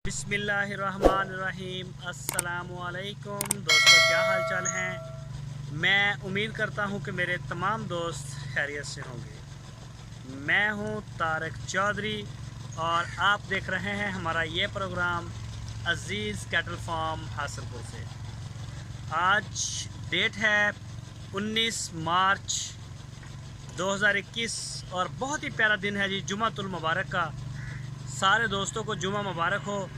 बिस्मिल्लाहिर्रहमानिर्रहीम। अस्सलामुअलैकुम दोस्तों, क्या हाल चाल हैं। मैं उम्मीद करता हूं कि मेरे तमाम दोस्त खैरियत से होंगे। मैं हूं तारिक चौधरी और आप देख रहे हैं हमारा ये प्रोग्राम अज़ीज़ कैटल फार्म हासिलपुर से। आज डेट है 19 मार्च 2021 और बहुत ही प्यारा दिन है जी, जुमातुल मुबारक का। सारे दोस्तों को जुमा मुबारक हो।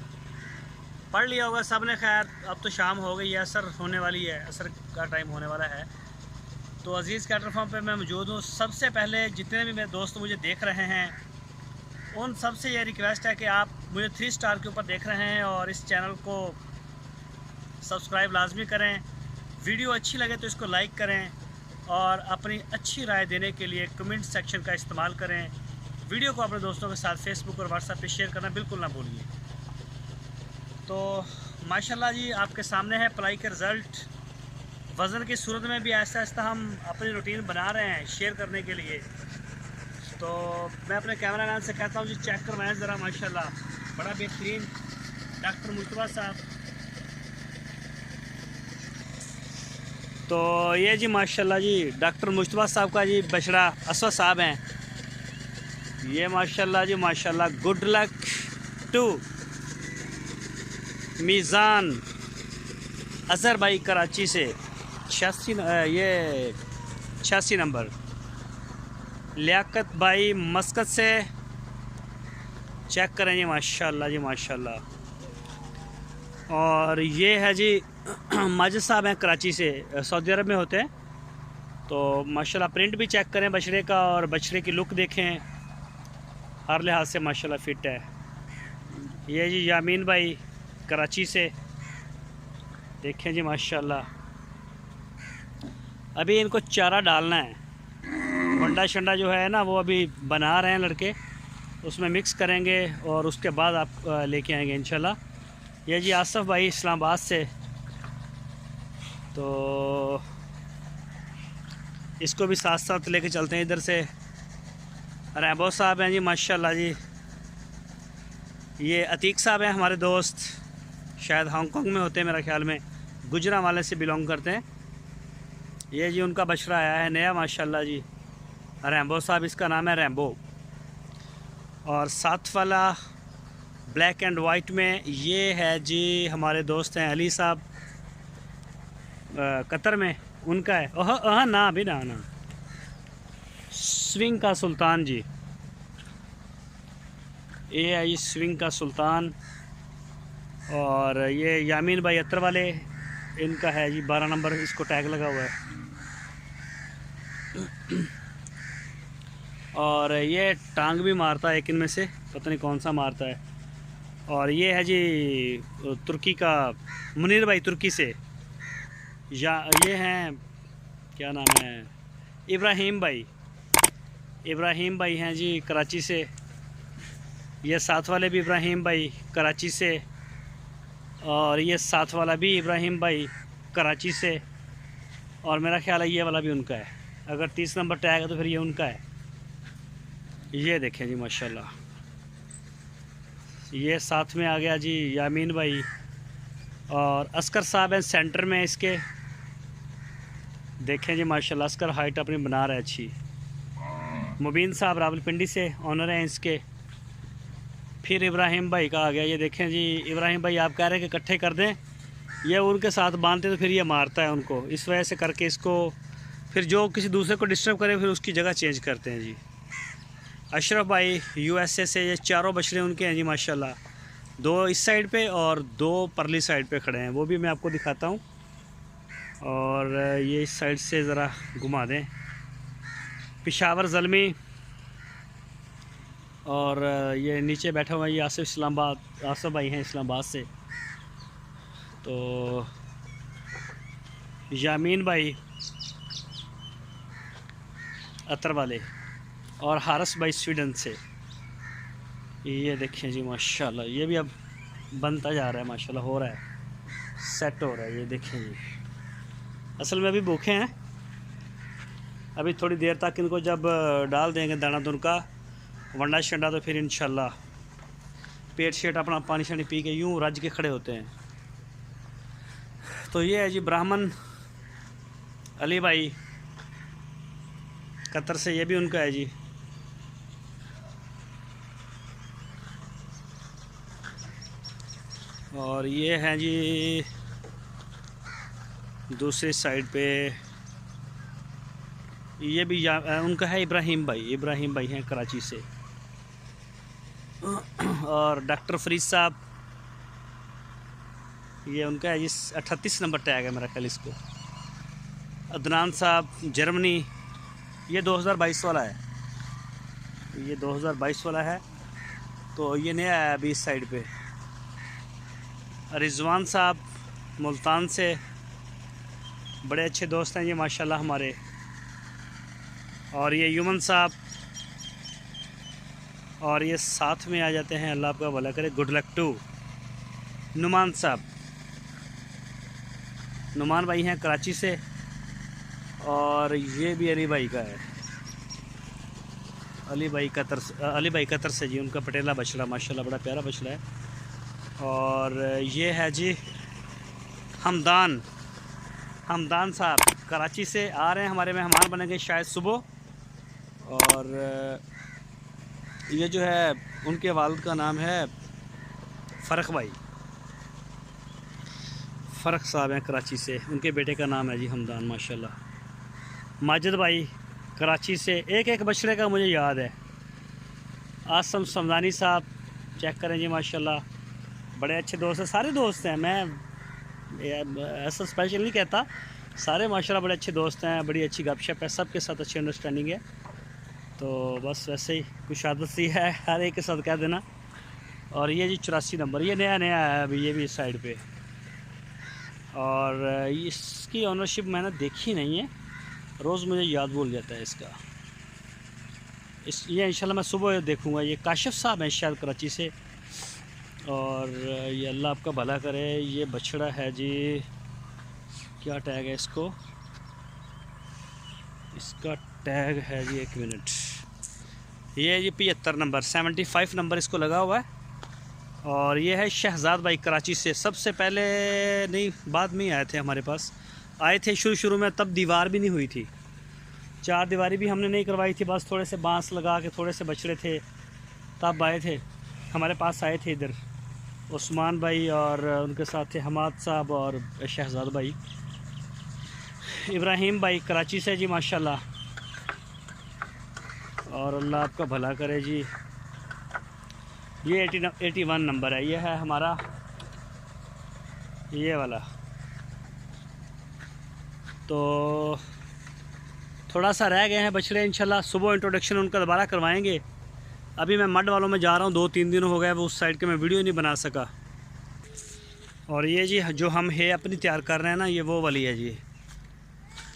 पढ़ लिया होगा सब ने, खैर अब तो शाम हो गई है, असर होने वाली है, असर का टाइम होने वाला है। तो अज़ीज़ कैटल फार्म पे मैं मौजूद हूँ। सबसे पहले जितने भी मेरे दोस्त मुझे देख रहे हैं उन सबसे ये रिक्वेस्ट है कि आप मुझे 3 स्टार के ऊपर देख रहे हैं और इस चैनल को सब्सक्राइब लाजमी करें। वीडियो अच्छी लगे तो इसको लाइक करें और अपनी अच्छी राय देने के लिए कमेंट सेक्शन का इस्तेमाल करें। वीडियो को अपने दोस्तों के साथ फेसबुक और व्हाट्सएप पे शेयर करना बिल्कुल ना भूलिए। तो माशाल्लाह जी, आपके सामने है पलाई के रिज़ल्ट। वज़न की सूरत में भी ऐसा ऐसा हम अपनी रूटीन बना रहे हैं शेयर करने के लिए। तो मैं अपने कैमरामैन से कहता हूँ जी, चेक करवाएं ज़रा। माशाल्लाह बड़ा बेहतरीन डॉक्टर मुस्तफा साहब। तो ये जी माशाल्लाह जी डॉक्टर मुस्तफा साहब का जी बछड़ा असवा साहब हैं। ये माशाल्लाह जी माशाल्लाह। गुड लक टू मीज़ान अज़हर भाई कराची से 86 नंबर। लियाकत भाई मस्कत से। चेक करें जी माशाल्लाह जी माशाल्लाह। और ये है जी माजिद साहब हैं कराची से, सऊदी अरब में होते हैं। तो माशाल्लाह प्रिंट भी चेक करें बछड़े का और बछड़े की लुक देखें, हर लिहाज से माशाल्लाह फ़िट है। ये जी यामीन भाई कराची से, देखें जी माशाल्लाह। अभी इनको चारा डालना है, वंडा शंडा जो है ना वो अभी बना रहे हैं लड़के, उसमें मिक्स करेंगे और उसके बाद आप लेके आएंगे इंशाल्लाह। ये जी आसफ़ भाई इस्लामाबाद से। तो इसको भी साथ साथ लेके चलते हैं इधर से। रैम्बो साहब हैं जी माशाल्लाह जी। ये अतीक साहब हैं हमारे दोस्त, शायद हांगकांग में होते हैं मेरा ख्याल में, गुजरांवाले से बिलोंग करते हैं। ये जी उनका बछड़ा आया है नया माशाल्लाह जी। रैम्बो साहब इसका नाम है, रैम्बो। और साथ वाला ब्लैक एंड वाइट में ये है जी हमारे दोस्त हैं अली साहब, कतर में उनका है। ओह ना अभी ना स्विंग का सुल्तान जी। ये है जी स्विंग का सुल्तान। और ये यामीन भाई अतर वाले, इनका है जी 12 नंबर, इसको टैग लगा हुआ है। और ये टांग भी मारता है एक इनमें से, पता नहीं कौन सा मारता है। और ये है जी तुर्की का मुनीर भाई तुर्की से। या ये हैं, क्या नाम है, इब्राहिम भाई। इब्राहिम भाई हैं जी कराची से। ये साथ वाले भी इब्राहिम भाई कराची से। और ये साथ वाला भी इब्राहिम भाई कराची से। और मेरा ख्याल है ये वाला भी उनका है, अगर 30 नंबर टैग है तो फिर ये उनका है। ये देखें जी माशाल्लाह। ये साथ में आ गया जी यामीन भाई। और अस्कर साहब हैं सेंटर में इसके, देखें जी माशाल्लाह। अस्कर हाइट अपनी बना रहा है अच्छी। मुबीन साहब रावलपिंडी से ऑनर हैं इसके। फिर इब्राहिम भाई का आ गया। ये देखें जी इब्राहिम भाई, आप कह रहे हैं कि इकट्ठे कर दें, ये उनके साथ बांधते तो फिर ये मारता है उनको, इस वजह से करके इसको फिर जो किसी दूसरे को डिस्टर्ब करे फिर उसकी जगह चेंज करते हैं जी। अशरफ भाई यूएसए से। ये चारों बछड़े उनके हैं जी माशाल्लाह। 2 इस साइड पे और 2 परली साइड पे खड़े हैं, वो भी मैं आपको दिखाता हूँ। और ये इस साइड से ज़रा घुमा दें। पेशावर ज़ल्मी। और ये नीचे बैठा हुआ है ये आसिफ इस्लामाबाद, आसिफ भाई हैं इस्लामाबाद से। तो यामीन भाई अतर वाले और हारस भाई स्वीडन से। ये देखें जी माशाल्लाह, ये भी अब बनता जा रहा है माशाल्लाह, हो रहा है, सेट हो रहा है। ये देखें जी, असल में अभी भूखे हैं, अभी थोड़ी देर तक इनको जब डाल देंगे दाना दुन का वंडा शंडा तो फिर इंशाल्लाह पेट शेट अपना पानी शानी पी के यूँ रज के खड़े होते हैं। तो ये है जी ब्राह्मण अली भाई कतर से, ये भी उनका है जी। और ये हैं जी दूसरी साइड पे, ये भी उनका है इब्राहिम भाई हैं कराची से। और डॉक्टर फरीद साहब, ये उनका है जी 38 नंबर टैग है मेरा ख्याल इसको। अदनान साहब जर्मनी, ये 2022 वाला है, ये 2022 वाला है। तो ये नया है अभी इस साइड पे। रिजवान साहब मुल्तान से, बड़े अच्छे दोस्त हैं ये माशाल्लाह हमारे। और ये युमन साहब, और ये साथ में आ जाते हैं, अल्लाह आपका भला करे, गुड लक टू नुमान साहब। नुमान भाई हैं कराची से। और ये भी अली भाई का है, अली भाई कतर से जी, उनका पटेला बछड़ा माशाल्लाह बड़ा प्यारा बछड़ा है। और ये है जी हमदान साहब कराची से आ रहे हैं, हमारे मेहमान बनेंगे शायद सुबह। और ये जो है उनके वालिद का नाम है फ़रक साहब हैं कराची से, उनके बेटे का नाम है जी हमदान माशाल्लाह। माजिद भाई कराची से, एक बछड़े का मुझे याद है। आसम समदानी साहब चेक करें जी माशाल्लाह, बड़े अच्छे दोस्त हैं, सारे दोस्त हैं, मैं ऐसा स्पेशल नहीं कहता, सारे माशाल्लाह बड़े अच्छे दोस्त हैं, बड़ी अच्छी गपशप है, सबके साथ अच्छी अंडरस्टैंडिंग है। तो बस वैसे ही कुछ आदत सी है हर एक के साथ कह देना। और ये जी 84 नंबर, ये नया है अभी, ये भी इस साइड पे। और इसकी ऑनरशिप मैंने देखी नहीं है, रोज़ मुझे याद भूल जाता है इसका। ये इंशाल्लाह मैं सुबह देखूँगा। ये काशिफ साहब हैं शायद कराची से। और ये अल्लाह आपका भला करे, ये बछड़ा है जी, क्या टैग है इसका टैग है जी, 1 मिनट, ये है जी 75 नंबर, 75 नंबर इसको लगा हुआ है। और ये है शहजाद भाई कराची से, सबसे पहले नहीं बाद में ही आए थे हमारे पास, आए थे शुरू में, तब दीवार भी नहीं हुई थी, 4 दीवारी भी हमने नहीं करवाई थी, बस थोड़े से बांस लगा के थोड़े से बछड़े थे, तब आए थे हमारे पास, आए थे इधर उस्मान भाई, और उनके साथ थे हमाद साहब और शहजाद भाई। इब्राहिम भाई कराची से जी माशाल्लाह। और अल्लाह आपका भला करे जी। ये 81 नंबर है, ये है हमारा ये वाला। तो थोड़ा सा रह गए हैं बछड़े, इंशाल्लाह सुबह इंट्रोडक्शन उनका दोबारा करवाएंगे। अभी मैं मड वालों में जा रहा हूँ, 2-3 दिन हो गए वो उस साइड के, मैं वीडियो नहीं बना सका। और ये जी जो हम है अपनी तैयार कर रहे हैं ना, ये वो वाली है जी,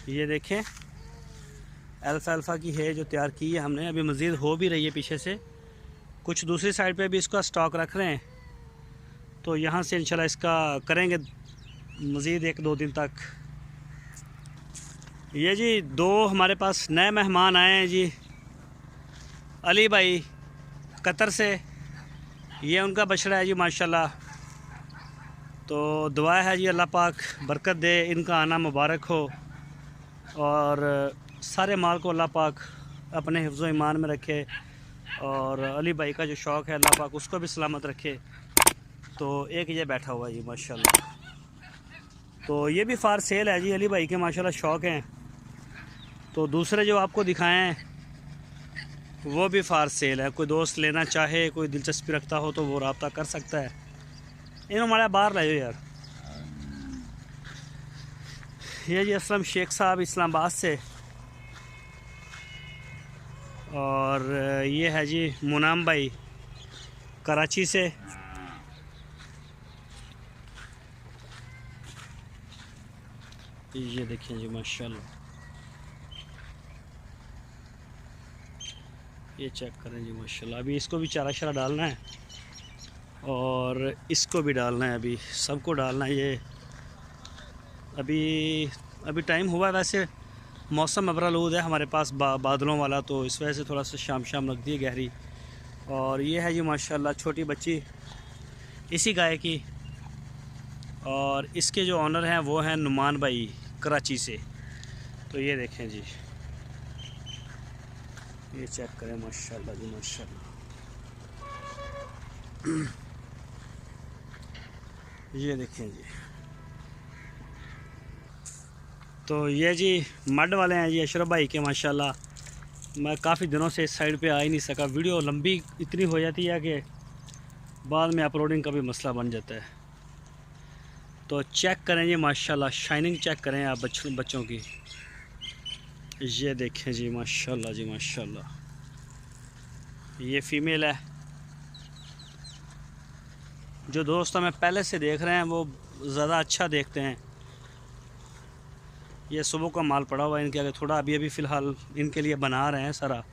ये देखें अल्फ़ा की है जो तैयार की है हमने, अभी मज़ीद हो भी रही है पीछे से, कुछ दूसरी साइड पे भी इसका स्टॉक रख रहे हैं। तो यहाँ से इंशाल्लाह इसका करेंगे मज़ीद 1-2 दिन तक। ये जी 2 हमारे पास नए मेहमान आए हैं जी, अली भाई कतर से, ये उनका बछड़ा है जी माशाल्लाह। तो दुआ है जी अल्लाह पाक बरकत दे, इनका आना मुबारक हो, और सारे माल को अल्लाह पाक अपने हिफ्ज़ ईमान में रखे, और अली भाई का जो शौक़ है अल्लाह पाक उसको भी सलामत रखे। तो एक ये बैठा हुआ है जी माशाल्लाह। तो ये भी फार सेल है जी, अली भाई के माशाल्लाह शौक़ हैं। तो दूसरे जो आपको दिखाएं वो भी फार सेल है, कोई दोस्त लेना चाहे, कोई दिलचस्पी रखता हो तो वो रब्ता कर सकता है। इन्होंने हमारे बाहर लाए यार। ये जी असलम शेख साहब इस्लामाबाद से। और ये है जी मुनाम भाई कराची से। ये देखिए जी माशाल्लाह, ये चेक करें जी माशाल्लाह। अभी इसको भी चारा शारा डालना है, और इसको भी डालना है, अभी सबको डालना है। ये अभी टाइम हुआ है, वैसे मौसम अबरालूद है हमारे पास बादलों वाला, तो इस वजह से थोड़ा सा शाम रख दी है गहरी। और ये है जी माशाल्लाह छोटी बच्ची इसी गाय की। और इसके जो ऑनर हैं वो हैं नुमान भाई कराची से। तो ये देखें जी, ये चेक करें माशाल्लाह जी माशाल्लाह। ये देखें जी। तो ये जी मड वाले हैं जी अशरफ भाई के माशाल्लाह। मैं काफ़ी दिनों से इस साइड पे आ ही नहीं सका, वीडियो लंबी इतनी हो जाती है कि बाद में अपलोडिंग का भी मसला बन जाता है। तो चेक करें जी माशाल्लाह, शाइनिंग चेक करें आप बच्चों की। ये देखें जी माशाल्लाह जी माशाल्लाह। ये फीमेल है। जो दोस्त हमें पहले से देख रहे हैं वो ज़्यादा अच्छा देखते हैं। ये सुबह का माल पड़ा हुआ है इनके आगे, थोड़ा अभी अभी फ़िलहाल इनके लिए बना रहे हैं सारा।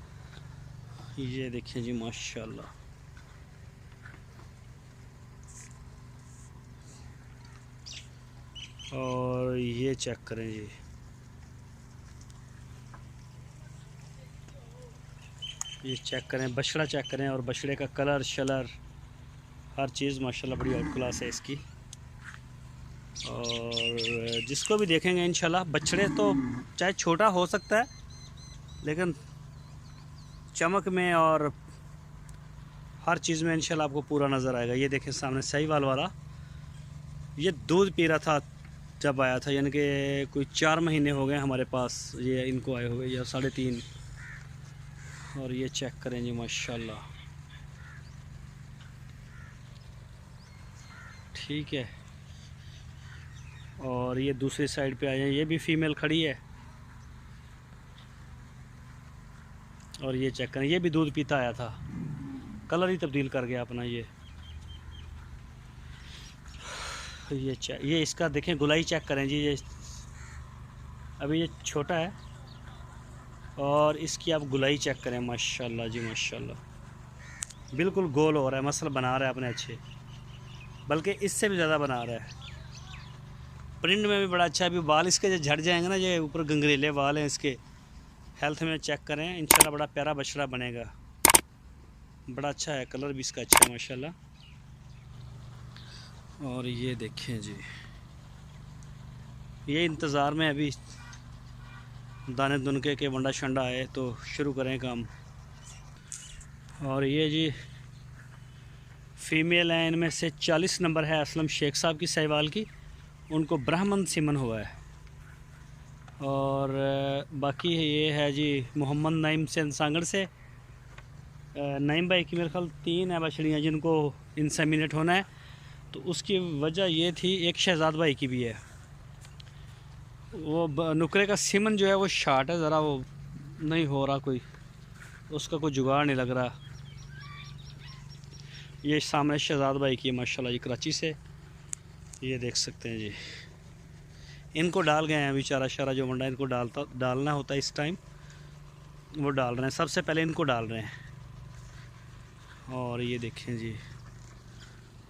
ये देखें जी माशाल्लाह। और ये चेक करें जी, ये चेक करें, बछड़ा चेक करें। और बछड़े का कलर शलर हर चीज़ माशाल्लाह बड़ी आउट क्लास है इसकी। और जिसको भी देखेंगे इंशाल्लाह, बछड़े तो चाहे छोटा हो सकता है लेकिन चमक में और हर चीज़ में इंशाल्लाह आपको पूरा नज़र आएगा। ये देखें सामने साहिवाल वाला, ये दूध पी रहा था जब आया था, यानी कि कोई 4 महीने हो गए हमारे पास ये इनको आए हुए, या 3.5। और ये चेक करें जी माशाल्लाह। ठीक है। और ये दूसरी साइड पे आए हैं, ये भी फीमेल खड़ी है। और ये चेक करें, ये भी दूध पीता आया था, कलर ही तब्दील कर गया अपना। ये इसका देखें गुलाई चेक करें जी। ये अभी ये छोटा है और इसकी आप गुलाई चेक करें माशाल्लाह जी माशाल्लाह। बिल्कुल गोल हो रहा है, मसल बना रहा है अपने अच्छे, बल्कि इससे भी ज़्यादा बना रहा है। प्रिंट में भी बड़ा अच्छा है। अभी बाल इसके जो झड़ जाएंगे ना, ये ऊपर गंगरेले बाल हैं इसके। हेल्थ में चेक करें इंशाल्लाह बड़ा प्यारा बछड़ा बनेगा, बड़ा अच्छा है, कलर भी इसका अच्छा है माशाल्लाह। और ये देखें जी, ये इंतज़ार में अभी दाने दुनके के वंडा शंडा आए तो शुरू करें काम। और ये जी फीमेल हैं, इनमें से 40 नंबर है असलम शेख साहब की साहिवाल की, उनको ब्राह्मण सिमन हुआ है। और बाकी ये है जी मोहम्मद नईम से सांगड़ से। नईम भाई की मेरे ख्याल 3 है बछड़ियाँ जिनको इंसेमिनेट होना है। तो उसकी वजह ये थी, एक शहजाद भाई की भी है, वो नुकरे का सिमन जो है वो शार्ट है ज़रा, वो नहीं हो रहा, कोई उसका कोई जुगाड़ नहीं लग रहा। ये सामने शहजाद भाई की है माशाल्लाह जी कराची से, ये देख सकते हैं जी। इनको डाल गए हैं बेचारा शारा जो मंडा इनको डालना होता है इस टाइम, वो डाल रहे हैं, सबसे पहले इनको डाल रहे हैं। और ये देखें जी,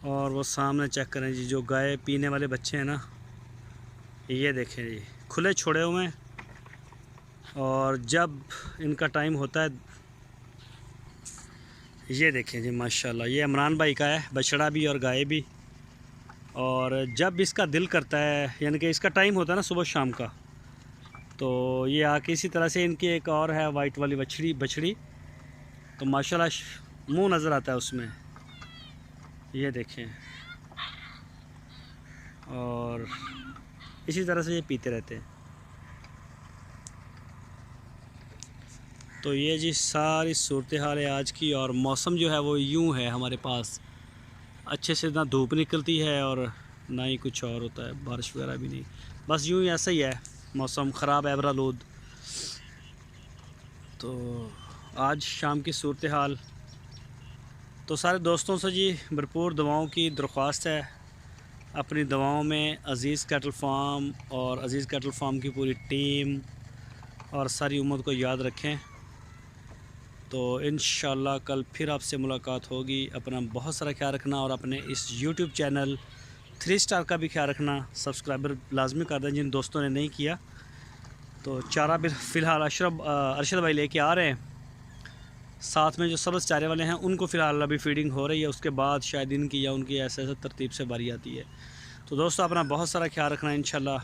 और वो सामने चेक करें जी, जो गाय पीने वाले बच्चे हैं ना, ये देखें जी खुले छोड़े हुए हैं। और जब इनका टाइम होता है, ये देखें जी माशाल्लाह, ये इमरान भाई का है बछड़ा भी और गाय भी। और जब इसका दिल करता है, यानी कि इसका टाइम होता है ना सुबह शाम का, तो ये आके इसी तरह से इनकी एक और है वाइट वाली बछड़ी, तो माशाल्लाह मुंह नज़र आता है उसमें, ये देखें। और इसी तरह से ये पीते रहते हैं। तो ये जी सारी सूरत हाल है आज की। और मौसम जो है वो यूँ है हमारे पास, अच्छे से ना धूप निकलती है और ना ही कुछ और होता है, बारिश वगैरह भी नहीं, बस यूँ ही ऐसा ही है मौसम ख़राब है, एबरालूद। तो आज शाम की सूरत हाल, तो सारे दोस्तों से जी भरपूर दुआओं की दरख्वास्त है। अपनी दुआओं में अज़ीज़ कैटल फार्म और अज़ीज़ कैटल फार्म की पूरी टीम और सारी उम्मत को याद रखें। तो इंशाल्लाह कल फिर आपसे मुलाकात होगी। अपना बहुत सारा ख्याल रखना और अपने इस YouTube चैनल 3 स्टार का भी ख्याल रखना। सब्सक्राइबर लाजमी कर दें जिन दोस्तों ने नहीं किया। तो चारा भी फ़िलहाल अरशद भाई लेके आ रहे हैं, साथ में जो सब्ज़ चारे वाले हैं उनको फ़िलहाल अभी फीडिंग हो रही है, उसके बाद शायद इनकी या उनकी ऐसे ऐसे तरतीब से बारी आती है। तो दोस्तों अपना बहुत सारा ख्याल रखना, इंशाल्लाह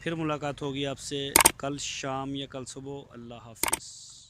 फिर मुलाकात होगी आपसे कल शाम या कल सुबह। अल्लाह हाफिज़।